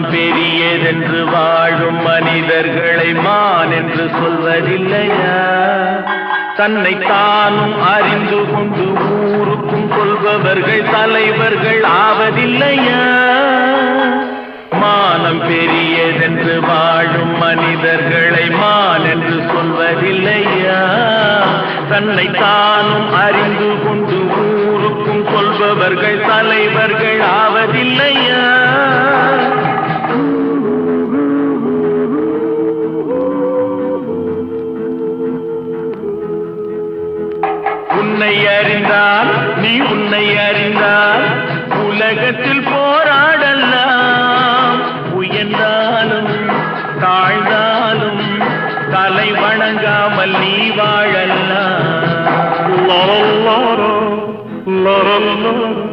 மானம் பெரியதென்று வாழும் மனிதர்களை மான் என்று சொல்வதில்லையா? தன்னை தானும் அறிந்து கொண்டு ஊருக்கும் சொல்பவர்கள் தலைவர்கள் ஆவதில்லையா? மானம் பெரியதென்று வாழும் மனிதர்களை மான் என்று சொல்வதில்லையா? தன்னை தானும் அறிந்து கொண்டு ஊருக்கும் சொல்பவர்கள் தலைவர்கள் ஆவதில்லையா? உன்னை அறிந்தால் நீ உன்னை அறிந்தால்